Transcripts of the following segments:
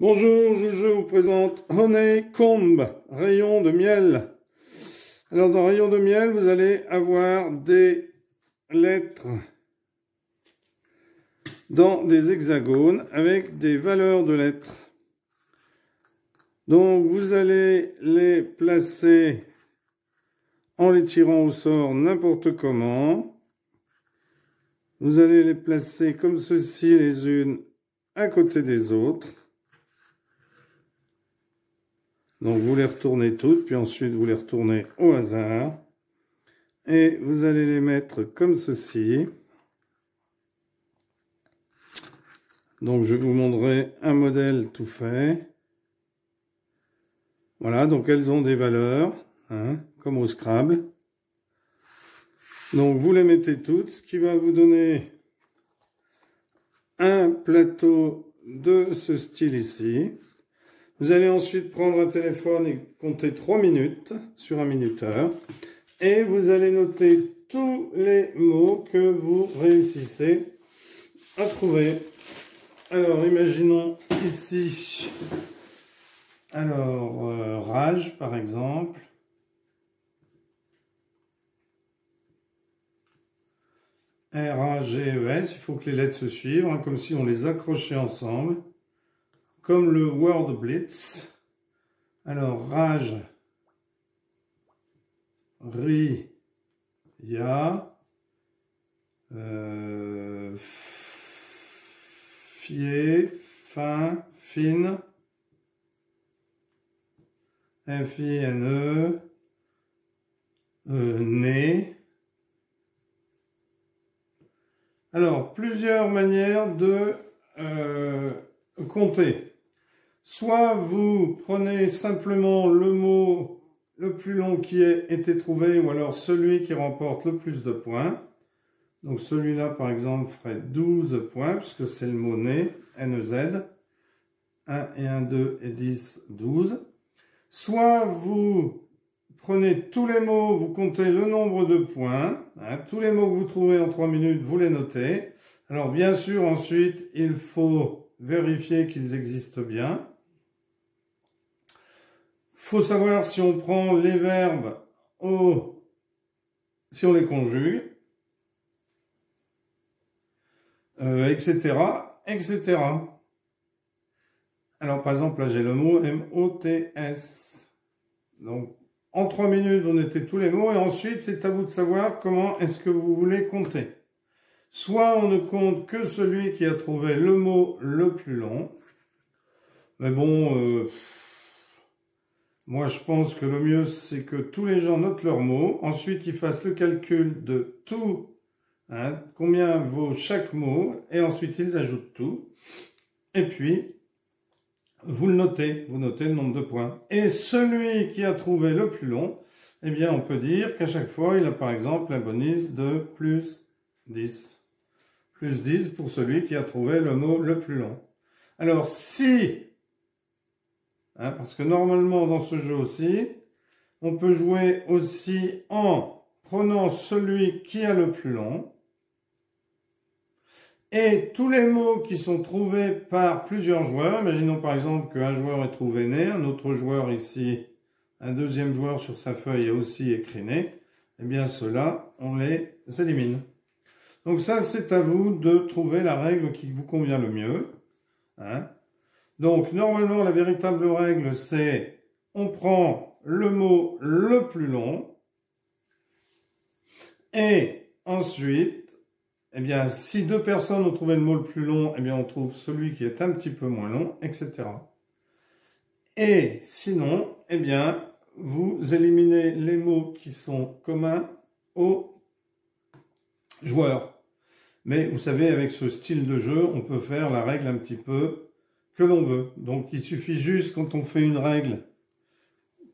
Bonjour, je vous présente Honeycomb, rayon de miel. Alors dans rayon de miel, vous allez avoir des lettres dans des hexagones avec des valeurs de lettres. Donc vous allez les placer en les tirant au sort n'importe comment. Vous allez les placer comme ceci les unes à côté des autres. Donc vous les retournez toutes, puis ensuite vous les retournez au hasard. Et vous allez les mettre comme ceci. Donc je vous montrerai un modèle tout fait. Voilà, donc elles ont des valeurs, comme au Scrabble. Donc vous les mettez toutes, ce qui va vous donner un plateau de ce style ici. Vous allez ensuite prendre un téléphone et compter 3 minutes sur un minuteur. Et vous allez noter tous les mots que vous réussissez à trouver. Alors, imaginons ici, rage par exemple. R-A-G-E-S, il faut que les lettres se suivent, comme si on les accrochait ensemble. Comme le Word Blitz. Alors, rage, ri, ya, fier, fin, fine, F-I-N-E, né. Alors, plusieurs manières de compter. Soit vous prenez simplement le mot le plus long qui a été trouvé, ou alors celui qui remporte le plus de points. Donc celui-là, par exemple, ferait 12 points, puisque c'est le mot né, N-E-Z. 1 et 1, 2 et 10, 12. Soit vous prenez tous les mots, vous comptez le nombre de points. Tous les mots que vous trouvez en 3 minutes, vous les notez. Alors bien sûr, ensuite, il faut vérifier qu'ils existent bien. Faut savoir si on prend les verbes si on les conjugue, etc., etc. Alors, par exemple, là, j'ai le mot M-O-T-S. Donc, en 3 minutes, vous notez tous les mots, et ensuite, c'est à vous de savoir comment est-ce que vous voulez compter. Soit on ne compte que celui qui a trouvé le mot le plus long, mais bon... moi, je pense que le mieux, c'est que tous les gens notent leurs mots. Ensuite, ils fassent le calcul de tout, combien vaut chaque mot. Et ensuite, ils ajoutent tout. Et puis, vous le notez. Vous notez le nombre de points. Et celui qui a trouvé le plus long, eh bien, on peut dire qu'à chaque fois, il a par exemple un bonus de plus 10. Plus 10 pour celui qui a trouvé le mot le plus long. Alors, si... parce que normalement, dans ce jeu aussi, on peut jouer aussi en prenant celui qui a le plus long. Et tous les mots qui sont trouvés par plusieurs joueurs, imaginons par exemple qu'un joueur ait trouvé né, un autre joueur ici, un deuxième joueur sur sa feuille a aussi écrit né, eh bien ceux-là, on les élimine. Donc ça, c'est à vous de trouver la règle qui vous convient le mieux. Donc, normalement, la véritable règle, c'est on prend le mot le plus long et ensuite, eh bien, si 2 personnes ont trouvé le mot le plus long, eh bien, on trouve celui qui est un petit peu moins long, etc. Et sinon, eh bien, vous éliminez les mots qui sont communs aux joueurs. Mais vous savez, avec ce style de jeu, on peut faire la règle un petit peu que l'on veut. Donc, il suffit juste, quand on fait une règle,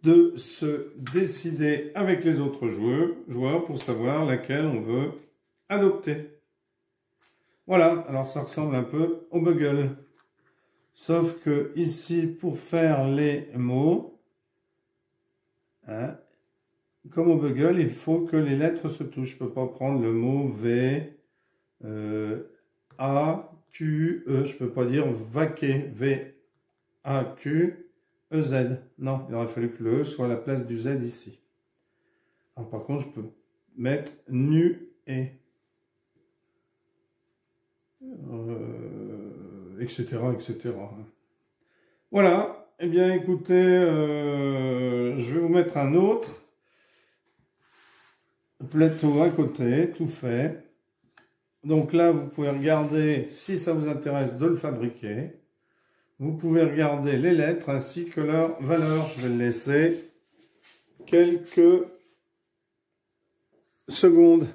de se décider avec les autres joueurs pour savoir laquelle on veut adopter. Voilà, alors ça ressemble un peu au Bugle. Sauf que ici, pour faire les mots, comme au Bugle, il faut que les lettres se touchent. Je ne peux pas prendre le mot V, A, Q, E, je ne peux pas dire vaquer, V, A, Q, E, Z. Non, il aurait fallu que le E soit à la place du Z ici. Alors, par contre, je peux mettre nu et etc., etc. Voilà. Eh bien, écoutez, je vais vous mettre un autre plateau à côté, tout fait. Donc là, vous pouvez regarder, si ça vous intéresse, de le fabriquer. Vous pouvez regarder les lettres ainsi que leur valeur. Je vais le laisser quelques secondes.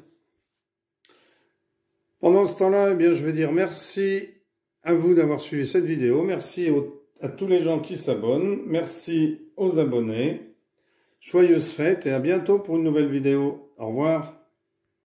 Pendant ce temps-là, eh bien, je vais dire merci à vous d'avoir suivi cette vidéo. Merci à tous les gens qui s'abonnent. Merci aux abonnés. Joyeuses fêtes et à bientôt pour une nouvelle vidéo. Au revoir.